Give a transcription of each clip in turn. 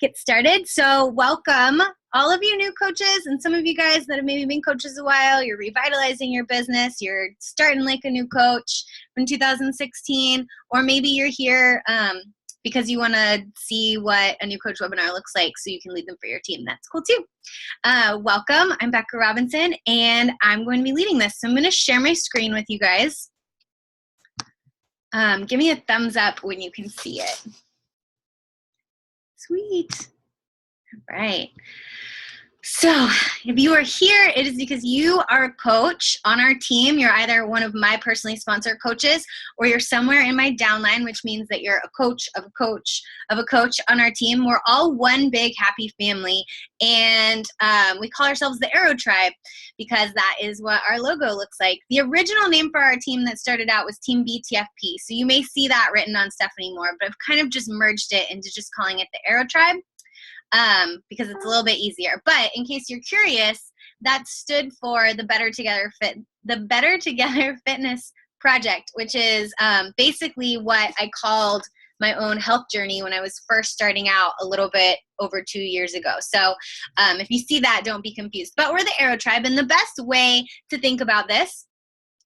get started. So welcome all of you new coaches and some of you guys that have maybe been coaches a while. You're revitalizing your business. You're starting like a new coach from 2016, or maybe you're here because you want to see what a new coach webinar looks like so you can lead them for your team. That's cool too. Welcome. I'm Becca Robinson and I'm going to be leading this. So I'm going to share my screen with you guys. Give me a thumbs up when you can see it. Sweet. All right. So if you are here, it is because you are a coach on our team. You're either one of my personally sponsored coaches or you're somewhere in my downline, which means that you're a coach of a coach of a coach on our team. We're all one big happy family, and we call ourselves the Arrow Tribe because that is what our logo looks like. The original name for our team that started out was Team BTFP. So you may see that written on Stephanie more, but I've kind of just merged it into just calling it the Arrow Tribe. Because it's a little bit easier. But in case you're curious, that stood for the Better Together Fitness Project, which is basically what I called my own health journey when I was first starting out a little bit over 2 years ago. So if you see that, don't be confused. But we're the Arrow Tribe, and the best way to think about this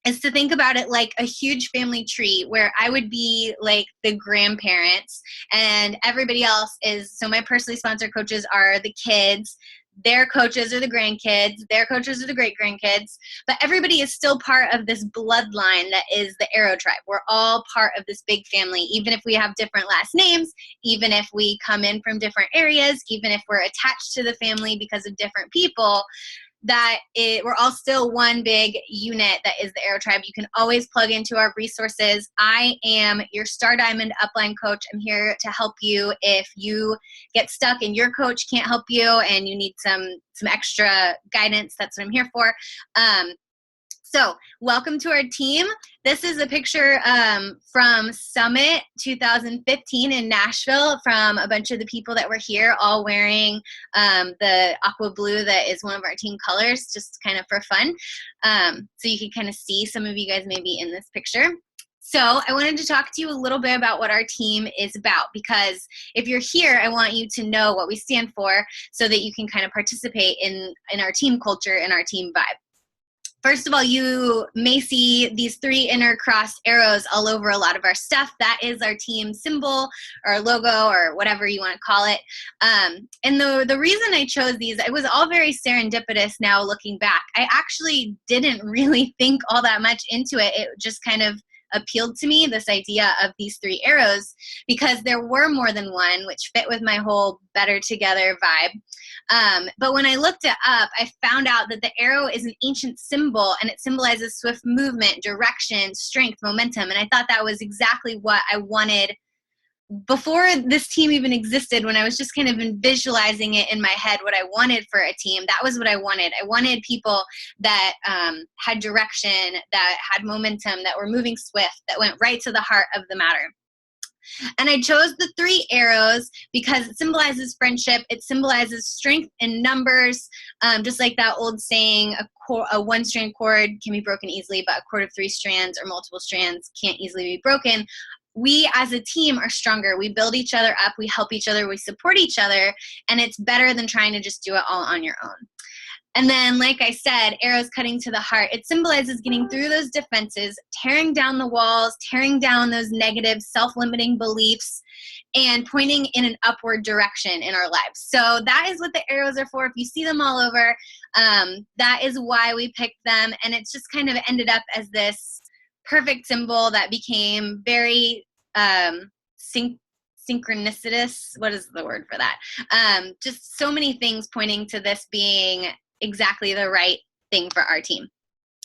is to think about it like a huge family tree where I would be like the grandparents and everybody else is, so my personally sponsored coaches are the kids, their coaches are the grandkids, their coaches are the great-grandkids, but everybody is still part of this bloodline that is the Arrow Tribe. We're all part of this big family, even if we have different last names, even if we come in from different areas, even if we're attached to the family because of different people. We're all still one big unit that is the Arrow Tribe. You can always plug into our resources. I am your Star Diamond upline coach. I'm here to help you if you get stuck and your coach can't help you and you need some extra guidance. That's what I'm here for. So welcome to our team. This is a picture from Summit 2015 in Nashville from a bunch of the people that were here, all wearing the aqua blue that is one of our team colors, just kind of for fun. So you can kind of see some of you guys maybe in this picture. So I wanted to talk to you a little bit about what our team is about, because if you're here, I want you to know what we stand for so that you can kind of participate in our team culture and our team vibe. First of all, you may see these 3 intercrossed arrows all over a lot of our stuff. That is our team symbol or logo or whatever you want to call it. And the reason I chose these, it was all very serendipitous now looking back. I actually didn't really think all that much into it. It just kind of appealed to me, this idea of these 3 arrows, because there were more than one, which fit with my whole Better Together vibe. But when I looked it up, I found out that the arrow is an ancient symbol and it symbolizes swift movement, direction, strength, momentum. And I thought that was exactly what I wanted before this team even existed. When I was just kind of visualizing it in my head, what I wanted for a team, that was what I wanted. I wanted people that had direction, that had momentum, that were moving swift, that went right to the heart of the matter. And I chose the 3 arrows because it symbolizes friendship. It symbolizes strength in numbers, just like that old saying, a 1-strand cord can be broken easily, but a cord of 3 strands or multiple strands can't easily be broken. We as a team are stronger. We build each other up. We help each other. We support each other. And it's better than trying to just do it all on your own. And then, like I said, arrows cutting to the heart. It symbolizes getting through those defenses, tearing down the walls, tearing down those negative self-limiting beliefs, and pointing in an upward direction in our lives. So that is what the arrows are for. If you see them all over, that is why we picked them. And it's just kind of ended up as this perfect symbol that became very synchronicitous. What is the word for that? Just so many things pointing to this being exactly the right thing for our team.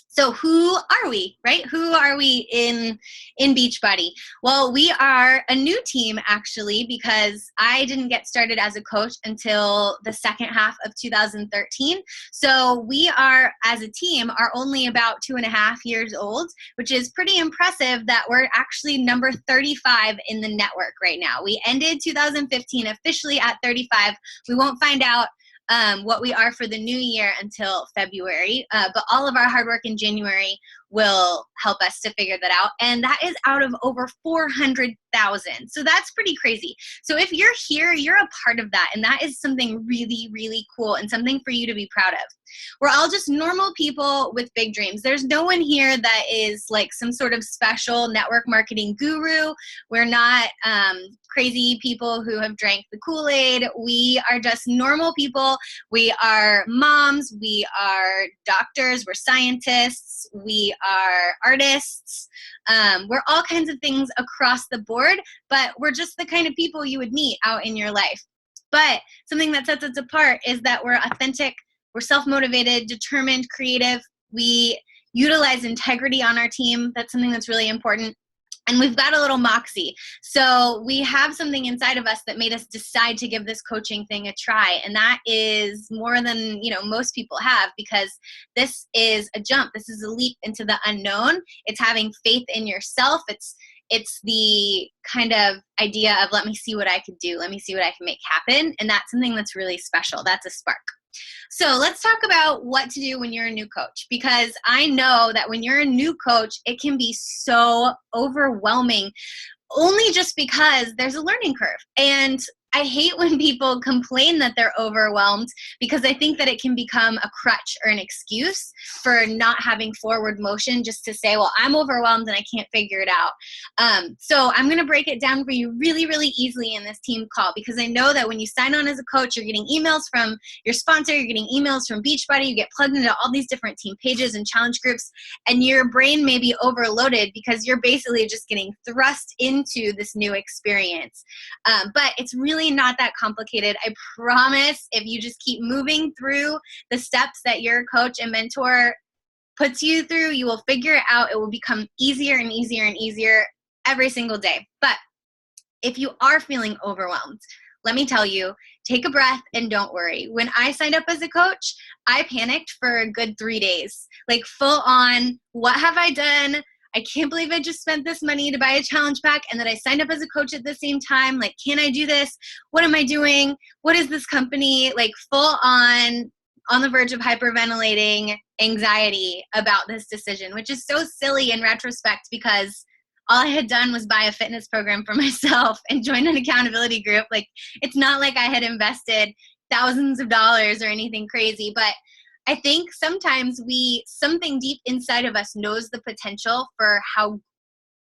So who are we, right? Who are we in Beachbody? Well, we are a new team actually, because I didn't get started as a coach until the second half of 2013. So we are, as a team, are only about 2.5 years old, which is pretty impressive that we're actually number 35 in the network right now. We ended 2015 officially at 35. We won't find out what we are for the new year until February. But all of our hard work in January will help us to figure that out. And that is out of over 400,000. So that's pretty crazy. So if you're here, you're a part of that. And that is something really, really cool and something for you to be proud of. We're all just normal people with big dreams. There's no one here that is like some sort of special network marketing guru. We're not crazy people who have drank the Kool-Aid. We are just normal people. We are moms. We are doctors. We're scientists. We are artists. We're all kinds of things across the board, but we're just the kind of people you would meet out in your life. But something that sets us apart is that we're authentic. We're self-motivated, determined, creative. We utilize integrity on our team. That's something that's really important. And we've got a little moxie. So we have something inside of us that made us decide to give this coaching thing a try. And that is more than, most people have, because this is a jump. This is a leap into the unknown. It's having faith in yourself. It's the kind of idea of, let me see what I could do. Let me see what I can make happen. And that's something that's really special. That's a spark. So let's talk about what to do when you're a new coach, because I know that when you're a new coach, it can be so overwhelming, only just because there's a learning curve. And I hate when people complain that they're overwhelmed, because I think that it can become a crutch or an excuse for not having forward motion, just to say, well, I'm overwhelmed and I can't figure it out. So I'm going to break it down for you really, really easily in this team call, because I know that when you sign on as a coach, you're getting emails from your sponsor, you're getting emails from Beachbody, you get plugged into all these different team pages and challenge groups, and your brain may be overloaded because you're basically just getting thrust into this new experience. But it's really not that complicated. I promise, if you just keep moving through the steps that your coach and mentor puts you through, you will figure it out. It will become easier and easier and easier every single day. But if you are feeling overwhelmed, let me tell you, take a breath and don't worry. When I signed up as a coach, I panicked for a good 3 days, like full on, what have I done? I can't believe I just spent this money to buy a challenge pack and that I signed up as a coach at the same time. Like, can I do this? What am I doing? What is this company? Like, full on the verge of hyperventilating, anxiety about this decision, which is so silly in retrospect, because all I had done was buy a fitness program for myself and join an accountability group. Like, it's not like I had invested thousands of dollars or anything crazy, but I think sometimes something deep inside of us knows the potential for how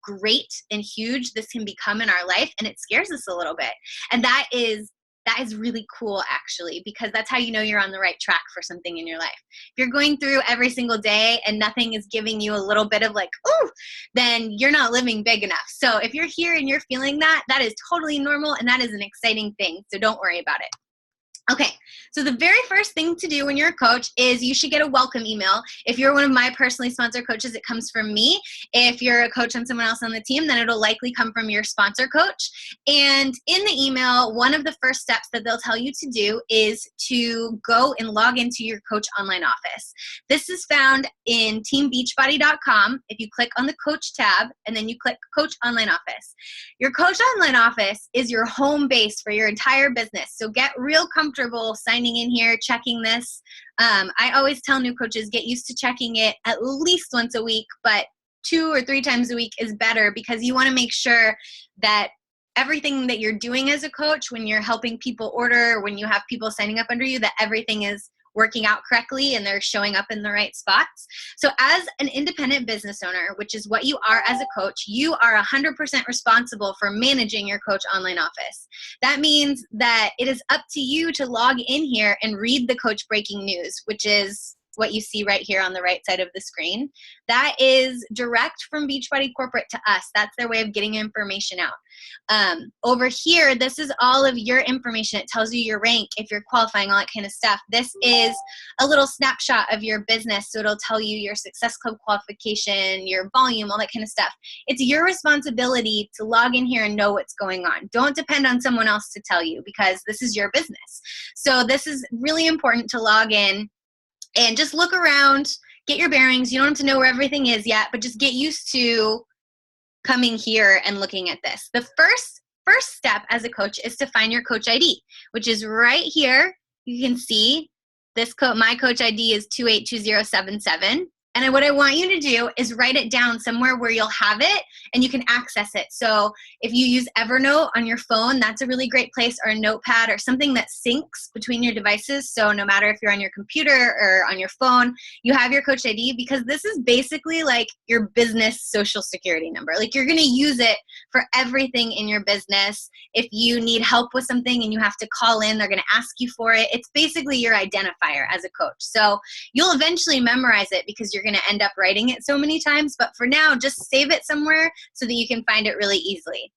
great and huge this can become in our life, and it scares us a little bit. And that is really cool, actually, because that's how you know you're on the right track for something in your life. If you're going through every single day and nothing is giving you a little bit of like, ooh, then you're not living big enough. So if you're here and you're feeling that is totally normal, and that is an exciting thing. So don't worry about it. Okay, so the very first thing to do when you're a coach is you should get a welcome email. If you're one of my personally sponsored coaches, it comes from me. If you're a coach on someone else on the team, then it'll likely come from your sponsor coach. And in the email, one of the first steps that they'll tell you to do is to go and log into your Coach Online Office. This is found in teambeachbody.com. If you click on the Coach tab and then you click Coach Online Office. Your Coach Online Office is your home base for your entire business. So get real comfortable signing in here, checking this. I always tell new coaches, get used to checking it at least once a week, but 2 or 3 times a week is better, because you want to make sure that everything that you're doing as a coach, when you're helping people order, when you have people signing up under you, that everything is working out correctly and they're showing up in the right spots. So as an independent business owner, which is what you are as a coach, you are 100% responsible for managing your Coach Online Office. That means that it is up to you to log in here and read the coach breaking news, which is what you see right here on the right side of the screen. That is direct from Beachbody Corporate to us. That's their way of getting information out. Over here, this is all of your information. It tells you your rank, if you're qualifying, all that kind of stuff. This is a little snapshot of your business. So it'll tell you your Success Club qualification, your volume, all that kind of stuff. It's your responsibility to log in here and know what's going on. Don't depend on someone else to tell you, because this is your business. So this is really important to log in and just look around, get your bearings. You don't have to know where everything is yet, but just get used to coming here and looking at this. The first step as a coach is to find your coach ID, which is right here. You can see this my coach ID is 282077. And what I want you to do is write it down somewhere where you'll have it and you can access it. So if you use Evernote on your phone, that's a really great place, or a notepad or something that syncs between your devices. So no matter if you're on your computer or on your phone, you have your Coach ID, because this is basically like your business social security number. Like, you're going to use it for everything in your business. If you need help with something and you have to call in, they're going to ask you for it. It's basically your identifier as a coach. So you'll eventually memorize it because you're going to end up writing it so many times. But for now, just save it somewhere so that you can find it really easily.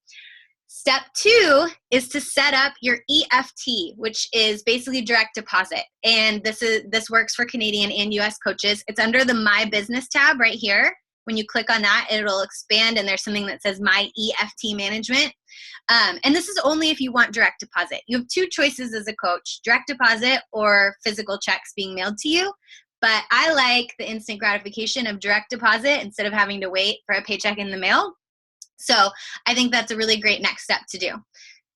Step 2 is to set up your EFT, which is basically direct deposit. And this works for Canadian and US coaches. It's under the My Business tab right here. When you click on that, it'll expand and there's something that says My EFT Management. And this is only if you want direct deposit. You have 2 choices as a coach: direct deposit or physical checks being mailed to you. But I like the instant gratification of direct deposit instead of having to wait for a paycheck in the mail. So I think that's a really great next step to do.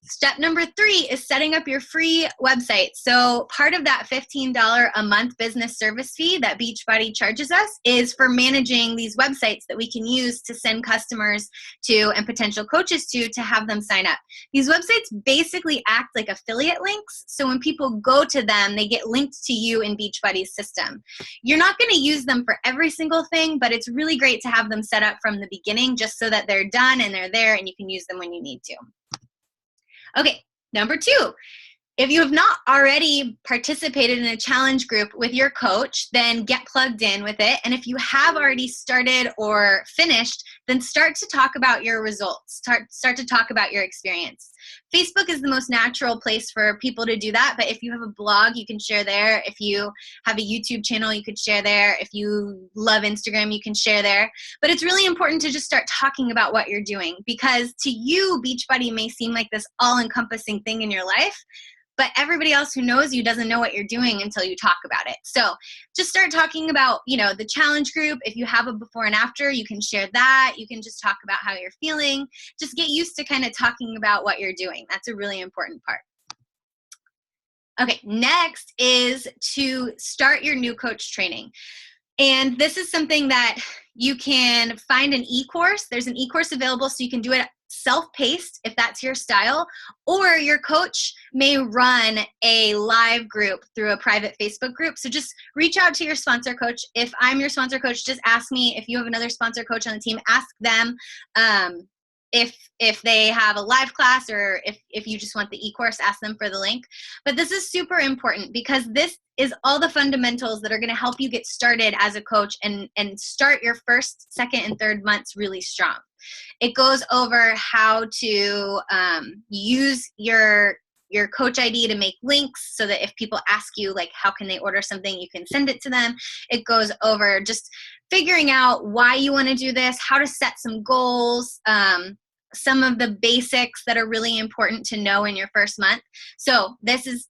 Step number 3 is setting up your free website. So part of that $15 a month business service fee that Beachbody charges us is for managing these websites that we can use to send customers to and potential coaches to have them sign up. These websites basically act like affiliate links. So when people go to them, they get linked to you in Beachbody's system. You're not going to use them for every single thing, but it's really great to have them set up from the beginning just so that they're done and they're there and you can use them when you need to. Okay, number 2, if you have not already participated in a challenge group with your coach, then get plugged in with it. And if you have already started or finished, then start to talk about your results. Start to talk about your experience. Facebook is the most natural place for people to do that, but if you have a blog, you can share there. If you have a YouTube channel, you could share there. If you love Instagram, you can share there. But it's really important to just start talking about what you're doing, because to you, Beachbody may seem like this all-encompassing thing in your life, but everybody else who knows you doesn't know what you're doing until you talk about it. So just start talking about, the challenge group. If you have a before and after, you can share that. You can just talk about how you're feeling. Just get used to kind of talking about what you're doing. That's a really important part. Okay, next is to start your new coach training. And this is something that you can find an e-course. There's an e-course available, so you can do it self-paced if that's your style, or your coach may run a live group through a private Facebook group. So just reach out to your sponsor coach. If I'm your sponsor coach, just ask me. If you have another sponsor coach on the team, ask them if they have a live class, or if you just want the e-course, ask them for the link. But this is super important because this is all the fundamentals that are going to help you get started as a coach and start your first, second, and third months really strong. It goes over how to use your coach ID to make links so that if people ask you, like, how can they order something, you can send it to them. It goes over just figuring out why you want to do this, how to set some goals, some of the basics that are really important to know in your first month. So this is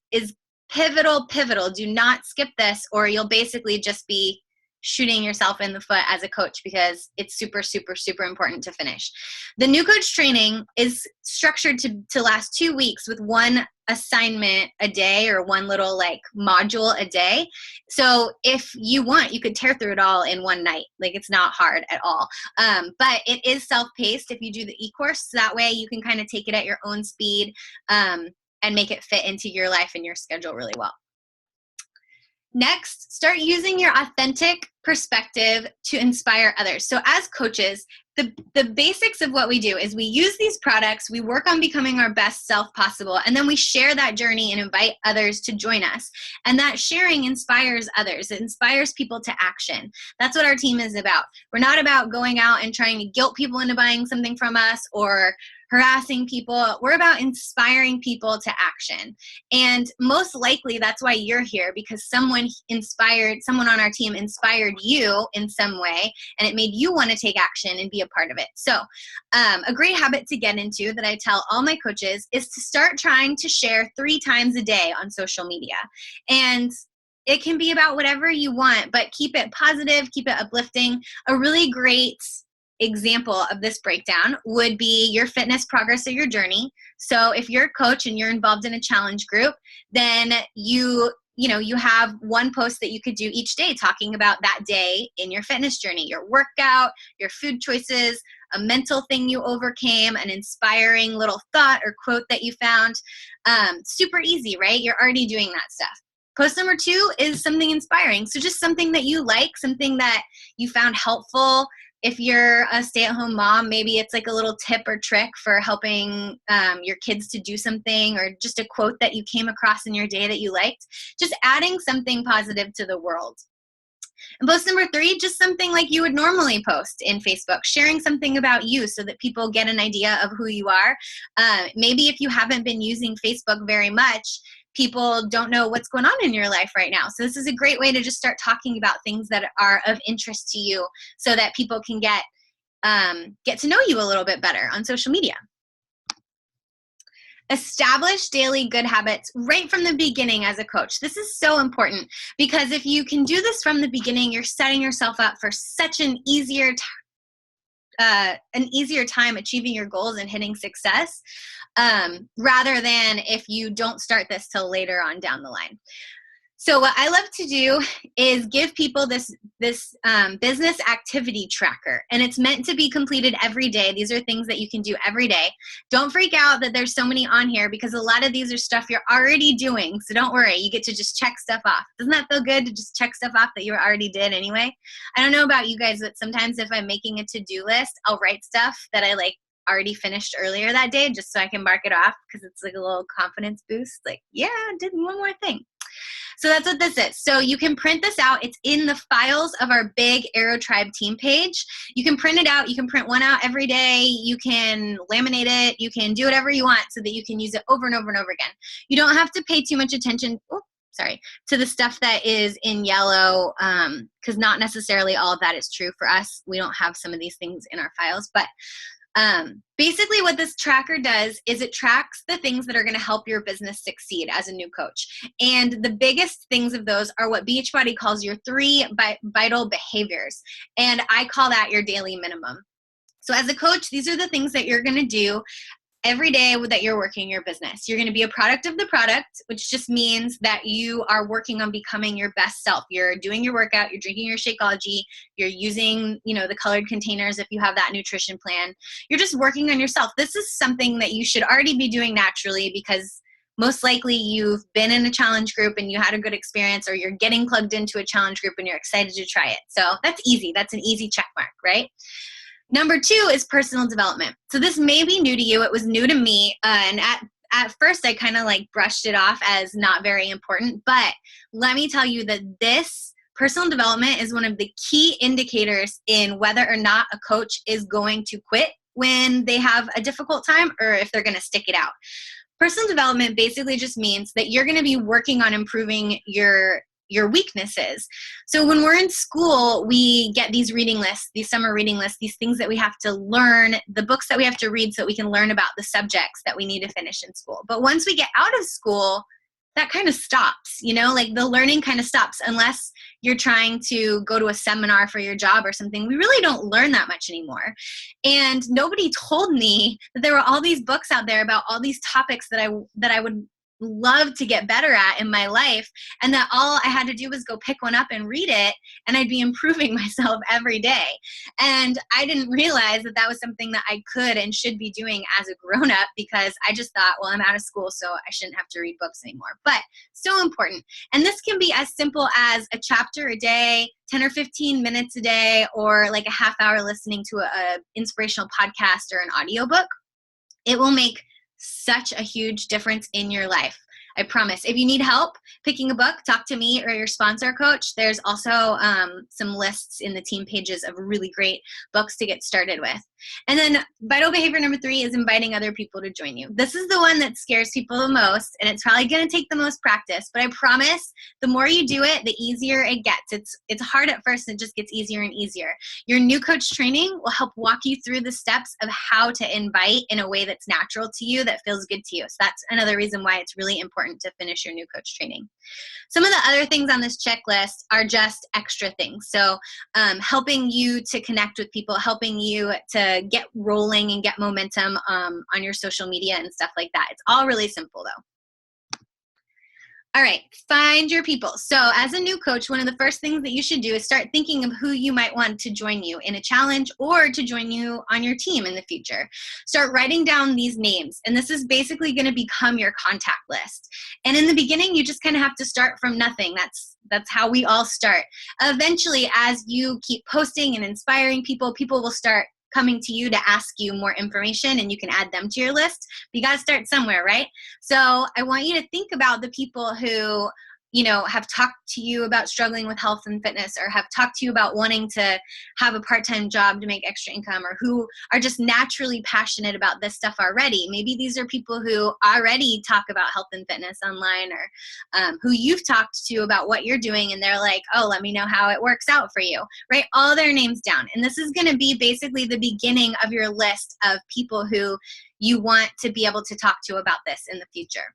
pivotal. Do not skip this, or you'll basically just be shooting yourself in the foot as a coach, because it's super, super, super important to finish. The new coach training is structured to last 2 weeks with one assignment a day, or one little module a day. So if you want, you could tear through it all in one night. It's not hard at all. But it is self-paced if you do the e-course. So that way you can kind of take it at your own speed and make it fit into your life and your schedule really well. Next, start using your authentic perspective to inspire others. So as coaches, the basics of what we do is we use these products, we work on becoming our best self possible, and then we share that journey and invite others to join us. And that sharing inspires others. It inspires people to action. That's what our team is about. We're not about going out and trying to guilt people into buying something from us or harassing people. We're about inspiring people to action. And most likely that's why you're here, because someone on our team inspired you in some way, and it made you want to take action and be a part of it. So a great habit to get into that I tell all my coaches is to start trying to share 3 times a day on social media. And it can be about whatever you want, but keep it positive, keep it uplifting. A really great example of this breakdown would be your fitness progress or your journey. So if you're a coach and you're involved in a challenge group, then you you have one post that you could do each day talking about that day in your fitness journey, your workout, your food choices, a mental thing you overcame, an inspiring little thought or quote that you found. Super easy, right? You're already doing that stuff. Post number 2 is something inspiring. So just something that you like, something that you found helpful. If you're a stay-at-home mom, maybe it's like a little tip or trick for helping your kids to do something, or just a quote that you came across in your day that you liked. Just adding something positive to the world. And post number 3, just something like you would normally post in Facebook, sharing something about you so that people get an idea of who you are. Maybe if you haven't been using Facebook very much, people don't know what's going on in your life right now. So this is a great way to just start talking about things that are of interest to you so that people can get to know you a little bit better on social media. Establish daily good habits right from the beginning as a coach. This is so important because if you can do this from the beginning, you're setting yourself up for such an easier time achieving your goals and hitting success, rather than if you don't start this till later on down the line. So what I love to do is give people this business activity tracker, and it's meant to be completed every day. These are things that you can do every day. Don't freak out that there's so many on here because a lot of these are stuff you're already doing. So don't worry, you get to just check stuff off. Doesn't that feel good to just check stuff off that you already did anyway? I don't know about you guys, but sometimes if I'm making a to-do list, I'll write stuff that I already finished earlier that day just so I can mark it off because it's like a little confidence boost. Like, yeah, I did one more thing. So that's what this is. So you can print this out. It's in the files of our big Aero Tribe team page. You can print it out. You can print one out every day. You can laminate it. You can do whatever you want so that you can use it over and over and over again. You don't have to pay too much attention to the stuff that is in yellow, because not necessarily all of that is true for us. We don't have some of these things in our files, but basically what this tracker does is it tracks the things that are going to help your business succeed as a new coach. And the biggest things of those are what Beachbody calls your 3 vital behaviors. And I call that your daily minimum. So as a coach, these are the things that you're going to do every day that you're working your business. You're going to be a product of the product, which just means that you are working on becoming your best self. You're doing your workout, you're drinking your Shakeology, you're using, the colored containers if you have that nutrition plan. You're just working on yourself. This is something that you should already be doing naturally because most likely you've been in a challenge group and you had a good experience, or you're getting plugged into a challenge group and you're excited to try it. So that's easy. That's an easy check mark, right? Number 2 is personal development. So this may be new to you. It was new to me. And at first I kind of brushed it off as not very important. But let me tell you that this personal development is one of the key indicators in whether or not a coach is going to quit when they have a difficult time or if they're going to stick it out. Personal development basically just means that you're going to be working on improving your weaknesses. So when we're in school, we get these reading lists, these summer reading lists, these things that we have to learn, the books that we have to read so we can learn about the subjects that we need to finish in school. But once we get out of school, that kind of stops, the learning kind of stops unless you're trying to go to a seminar for your job or something. We really don't learn that much anymore. And nobody told me that there were all these books out there about all these topics that I would love to get better at in my life, and that all I had to do was go pick one up and read it, and I'd be improving myself every day. And I didn't realize that that was something that I could and should be doing as a grown-up, because I just thought, well, I'm out of school, so I shouldn't have to read books anymore. But so important. And this can be as simple as a chapter a day, 10 or 15 minutes a day, or like a half hour listening to a inspirational podcast or an audiobook. It will make such a huge difference in your life. I promise. If you need help picking a book, talk to me or your sponsor coach. There's also some lists in the team pages of really great books to get started with. And then vital behavior number 3 is inviting other people to join you. This is the one that scares people the most, and it's probably going to take the most practice, but I promise the more you do it, the easier it gets. It's hard at first, and it just gets easier and easier. Your new coach training will help walk you through the steps of how to invite in a way that's natural to you, that feels good to you. So that's another reason why it's really important to finish your new coach training. Some of the other things on this checklist are just extra things. So helping you to connect with people, helping you to get rolling and get momentum on your social media and stuff like that. It's all really simple though. All right, find your people. So as a new coach, one of the first things that you should do is start thinking of who you might want to join you in a challenge or to join you on your team in the future. Start writing down these names, and this is basically going to become your contact list. And in the beginning, you just kind of have to start from nothing. That's how we all start. Eventually, as you keep posting and inspiring people, people will start coming to you to ask you more information, and you can add them to your list. But you got to start somewhere, right? So I want you to think about the people who, have talked to you about struggling with health and fitness, or have talked to you about wanting to have a part-time job to make extra income, or who are just naturally passionate about this stuff already. Maybe these are people who already talk about health and fitness online, or who you've talked to about what you're doing, and they're like, oh, let me know how it works out for you. Write all their names down. And this is going to be basically the beginning of your list of people who you want to be able to talk to about this in the future.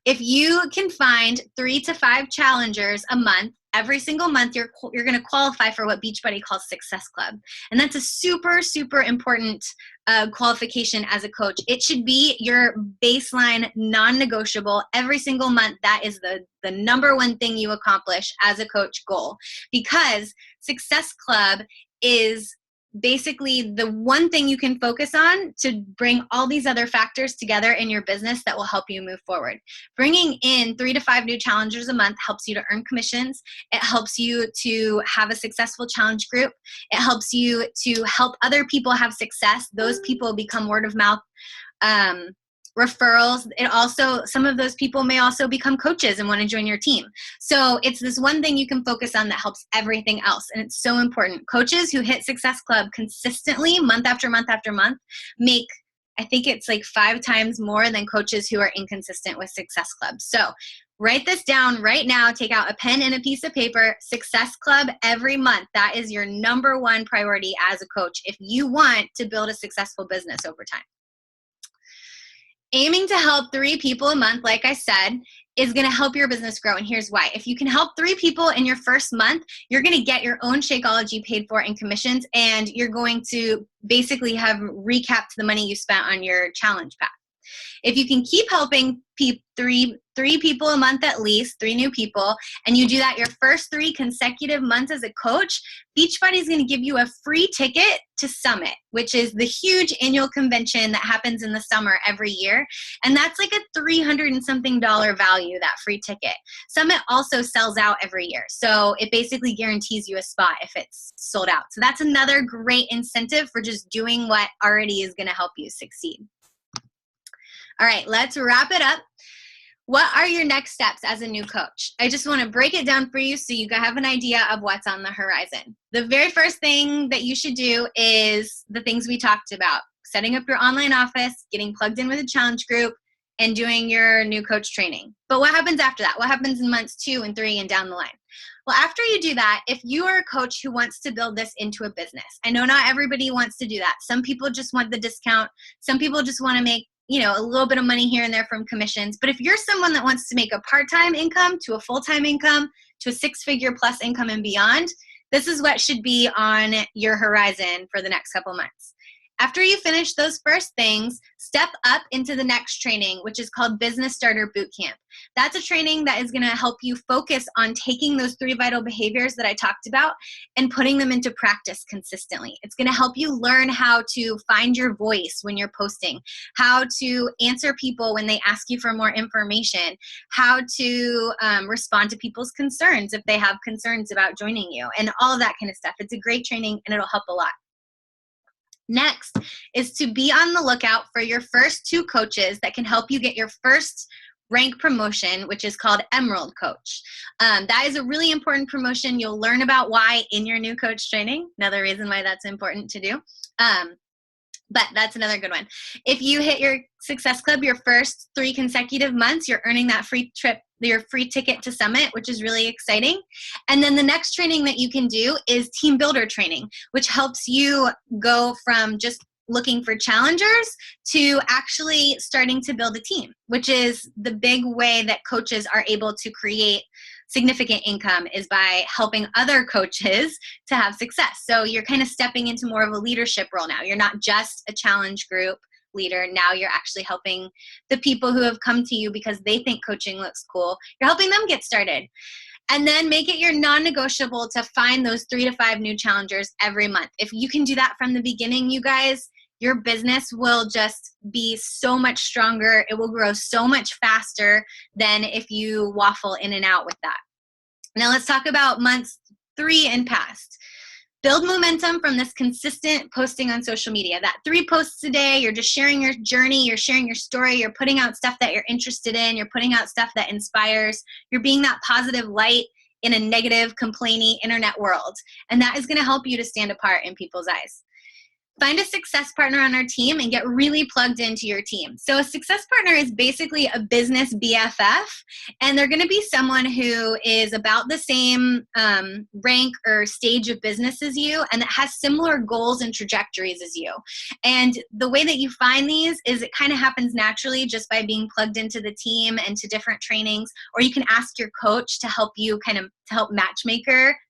If you can find 3 to 5 challengers a month, every single month, you're going to qualify for what Beachbody calls Success Club. And that's a super, super important qualification as a coach. It should be your baseline, non-negotiable. Every single month, that is the number one thing you accomplish as a coach goal. Because Success Club is basically the one thing you can focus on to bring all these other factors together in your business that will help you move forward. Bringing in 3 to 5 new challengers a month helps you to earn commissions. It helps you to have a successful challenge group. It helps you to help other people have success. Those people become word of mouth referrals. It also, some of those people may also become coaches and want to join your team. So it's this one thing you can focus on that helps everything else. And it's so important. Coaches who hit Success Club consistently month after month after month make, I think it's like 5 times more than coaches who are inconsistent with Success Club. So write this down right now. Take out a pen and a piece of paper. Success Club every month. That is your number one priority as a coach if you want to build a successful business over time. Aiming to help 3 people a month, like I said, is going to help your business grow. And here's why. If you can help 3 people in your first month, you're going to get your own Shakeology paid for in commissions, and you're going to basically have recapped the money you spent on your challenge pack. If you can keep helping three people a month at least, 3 new people, and you do that your first 3 consecutive months as a coach, Beachbody is going to give you a free ticket to Summit, which is the huge annual convention that happens in the summer every year. And that's like a $300 and something value, that free ticket. Summit also sells out every year. So it basically guarantees you a spot if it's sold out. So that's another great incentive for just doing what already is going to help you succeed. All right, let's wrap it up. What are your next steps as a new coach? I just want to break it down for you so you have an idea of what's on the horizon. The very first thing that you should do is the things we talked about: setting up your online office, getting plugged in with a challenge group, and doing your new coach training. But what happens after that? What happens in months 2 and 3 and down the line? Well, after you do that, if you are a coach who wants to build this into a business, I know not everybody wants to do that. Some people just want the discount. Some people just want to make a little bit of money here and there from commissions. But if you're someone that wants to make a part-time income to a full-time income to a 6-figure plus income and beyond, this is what should be on your horizon for the next couple months. After you finish those first things, step up into the next training, which is called Business Starter Bootcamp. That's a training that is going to help you focus on taking those 3 vital behaviors that I talked about and putting them into practice consistently. It's going to help you learn how to find your voice when you're posting, how to answer people when they ask you for more information, how to respond to people's concerns if they have concerns about joining you, and all of that kind of stuff. It's a great training, and it'll help a lot. Next is to be on the lookout for your first 2 coaches that can help you get your first rank promotion, which is called Emerald Coach. That is a really important promotion. You'll learn about why in your new coach training. Another reason why that's important to do. But that's another good one. If you hit your Success Club your first 3 consecutive months, you're earning that free trip, your free ticket to Summit, which is really exciting. And then the next training that you can do is Team Builder training, which helps you go from just looking for challengers to actually starting to build a team, which is the big way that coaches are able to create significant income, is by helping other coaches to have success. So you're kind of stepping into more of a leadership role now. You're not just a challenge group leader. Now you're actually helping the people who have come to you because they think coaching looks cool. You're helping them get started. And then make it your non-negotiable to find those 3 to 5 new challengers every month. If you can do that from the beginning, you guys, your business will just be so much stronger. It will grow so much faster than if you waffle in and out with that. Now let's talk about months 3 and past. Build momentum from this consistent posting on social media. That 3 posts a day, you're just sharing your journey, you're sharing your story, you're putting out stuff that you're interested in, you're putting out stuff that inspires, you're being that positive light in a negative, complaining internet world. And that is going to help you to stand apart in people's eyes. Find a success partner on our team and get really plugged into your team. So a success partner is basically a business BFF, and they're going to be someone who is about the same rank or stage of business as you and that has similar goals and trajectories as you. And the way that you find these is it kind of happens naturally just by being plugged into the team and to different trainings, or you can ask your coach to help you to help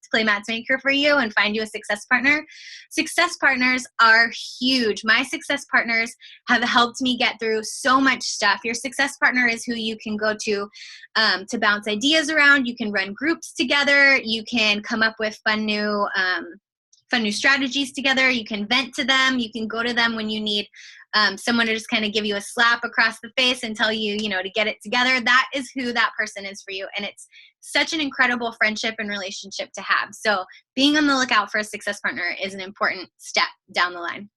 play matchmaker for you and find you a success partner. Success partners are huge. My success partners have helped me get through so much stuff. Your success partner is who you can go to bounce ideas around. You can run groups together. You can come up with fun new strategies together. You can vent to them. You can go to them when you need someone to just kind of give you a slap across the face and tell you, to get it together. That is who that person is for you. And it's such an incredible friendship and relationship to have. So being on the lookout for a success partner is an important step down the line.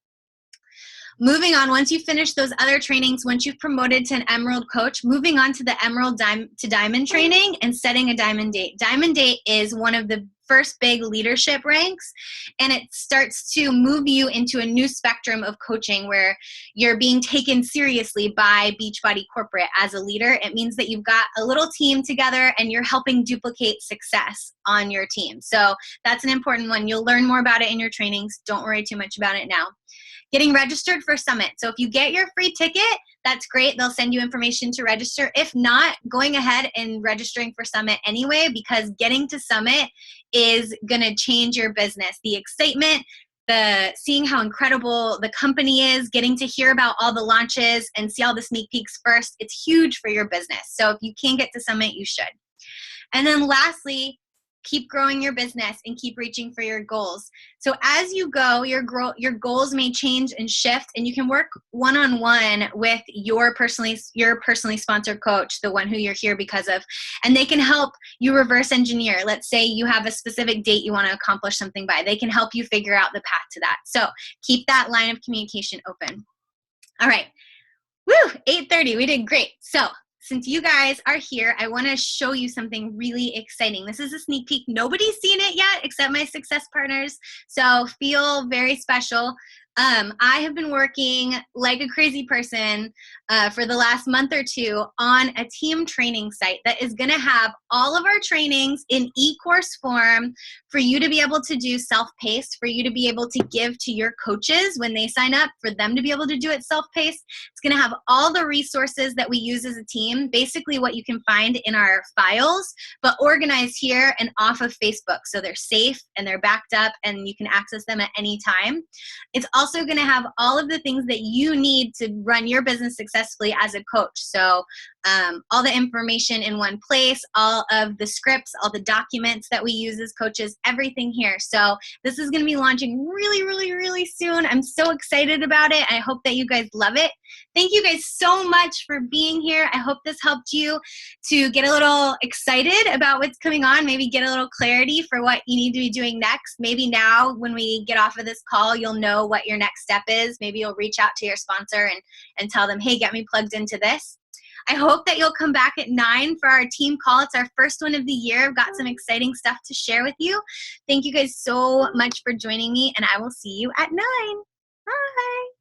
Moving on, once you finish those other trainings, once you've promoted to an Emerald coach, moving on to the Emerald to Diamond training and setting a Diamond date. Diamond date is one of the first big leadership ranks, and it starts to move you into a new spectrum of coaching where you're being taken seriously by Beachbody Corporate as a leader. It means that you've got a little team together and you're helping duplicate success on your team. So that's an important one. You'll learn more about it in your trainings. Don't worry too much about it now. Getting registered for Summit. So if you get your free ticket, that's great. They'll send you information to register. If not, going ahead and registering for Summit anyway, because getting to Summit is going to change your business. The excitement, seeing how incredible the company is, getting to hear about all the launches and see all the sneak peeks first, it's huge for your business. So if you can get to Summit, you should. And then lastly, keep growing your business and keep reaching for your goals. So as you go, your goals may change and shift, and you can work one-on-one with your personally sponsored coach, the one who you're here because of, and they can help you reverse engineer. Let's say you have a specific date you want to accomplish something by. They can help you figure out the path to that. So keep that line of communication open. All right. Woo, 8:30. We did great. So since you guys are here, I want to show you something really exciting. This is a sneak peek. Nobody's seen it yet except my success partners, so feel very special. I have been working like a crazy person for the last month or two on a team training site that is going to have all of our trainings in e-course form for you to be able to do self-paced, for you to be able to give to your coaches when they sign up, for them to be able to do it self-paced. It's going to have all the resources that we use as a team, basically what you can find in our files, but organized here and off of Facebook. So they're safe and they're backed up and you can access them at any time. It's also going to have all of the things that you need to run your business successfully as a coach. So all the information in one place, all of the scripts, all the documents that we use as coaches, everything here. So this is going to be launching really, really, really soon. I'm so excited about it. I hope that you guys love it. Thank you guys so much for being here. I hope this helped you to get a little excited about what's coming on, maybe get a little clarity for what you need to be doing next. Maybe now when we get off of this call, you'll know what your next step is. Maybe you'll reach out to your sponsor and tell them, hey, get me plugged into this. I hope that you'll come back at 9 for our team call. It's our first one of the year. I've got some exciting stuff to share with you. Thank you guys so much for joining me, and I will see you at 9. Bye.